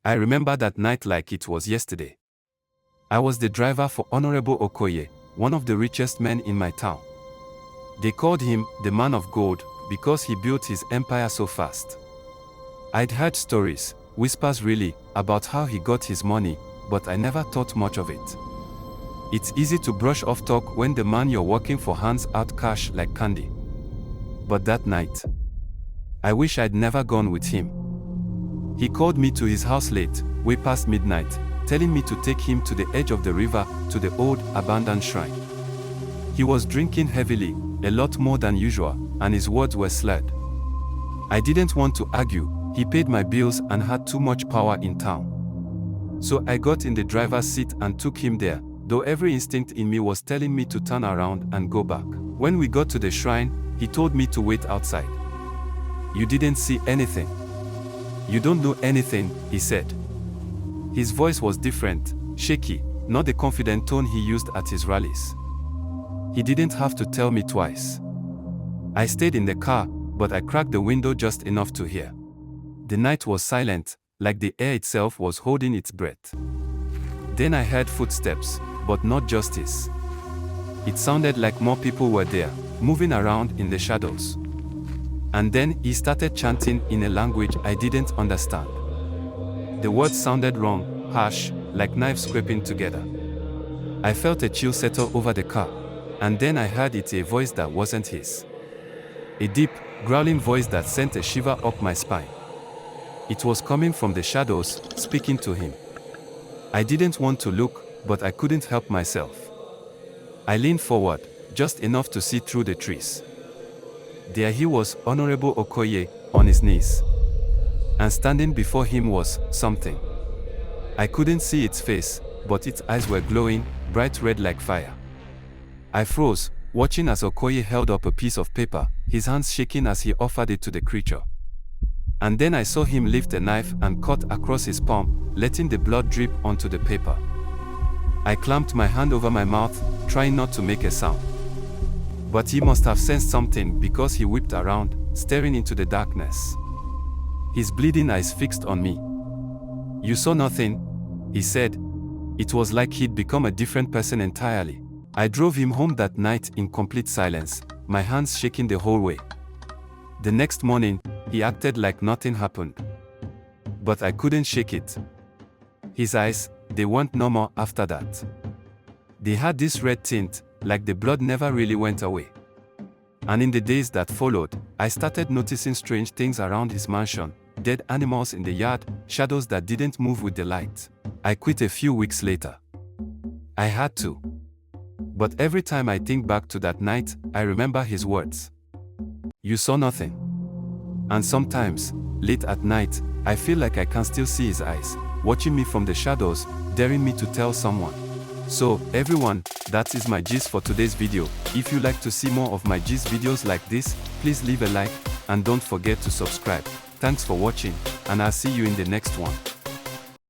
I remember that night like it was yesterday. I was the driver for Honorable Okoye, one of the richest men in my town. They called him the man of gold because he built his empire so fast. I'd heard stories, whispers really, about how he got his money, but I never thought much of it. It's easy to brush off talk when the man you're working for hands out cash like candy. But that night, I wish I'd never gone with him. He called me to his house late, way past midnight, telling me to take him to the edge of the river, to the old, abandoned shrine. He was drinking heavily, a lot more than usual, and his words were slurred. I didn't want to argue. He paid my bills and had too much power in town. So I got in the driver's seat and took him there, though every instinct in me was telling me to turn around and go back. When we got to the shrine, he told me to wait outside. "You didn't see anything. You don't know anything," he said. His voice was different, shaky, not the confident tone he used at his rallies. He didn't have to tell me twice. I stayed in the car, but I cracked the window just enough to hear. The night was silent, like the air itself was holding its breath. Then I heard footsteps, but not justice. It sounded like more people were there, moving around in the shadows. And then he started chanting in a language I didn't understand. The words sounded wrong, harsh, like knives scraping together. I felt a chill settle over the car, and then I heard it, a voice that wasn't his. A deep, growling voice that sent a shiver up my spine. It was coming from the shadows, speaking to him. I didn't want to look, but I couldn't help myself. I leaned forward, just enough to see through the trees. There he was, Honorable Okoye, on his knees. And standing before him was something. I couldn't see its face, but its eyes were glowing, bright red like fire. I froze, watching as Okoye held up a piece of paper, his hands shaking as he offered it to the creature. And then I saw him lift a knife and cut across his palm, letting the blood drip onto the paper. I clamped my hand over my mouth, trying not to make a sound. But he must have sensed something because he whipped around, staring into the darkness. His bleeding eyes fixed on me. "You saw nothing?" he said. It was like he'd become a different person entirely. I drove him home that night in complete silence, my hands shaking the whole way. The next morning, he acted like nothing happened. But I couldn't shake it. His eyes, they weren't normal after that. They had this red tint, like the blood never really went away. And in the days that followed, I started noticing strange things around his mansion, dead animals in the yard, shadows that didn't move with the light. I quit a few weeks later. I had to. But every time I think back to that night, I remember his words. "You saw nothing." And sometimes, late at night, I feel like I can still see his eyes, watching me from the shadows, daring me to tell someone. So, everyone, that is my gist for today's video. If you like to see more of my gist videos like this, please leave a like, and don't forget to subscribe. Thanks for watching, and I'll see you in the next one.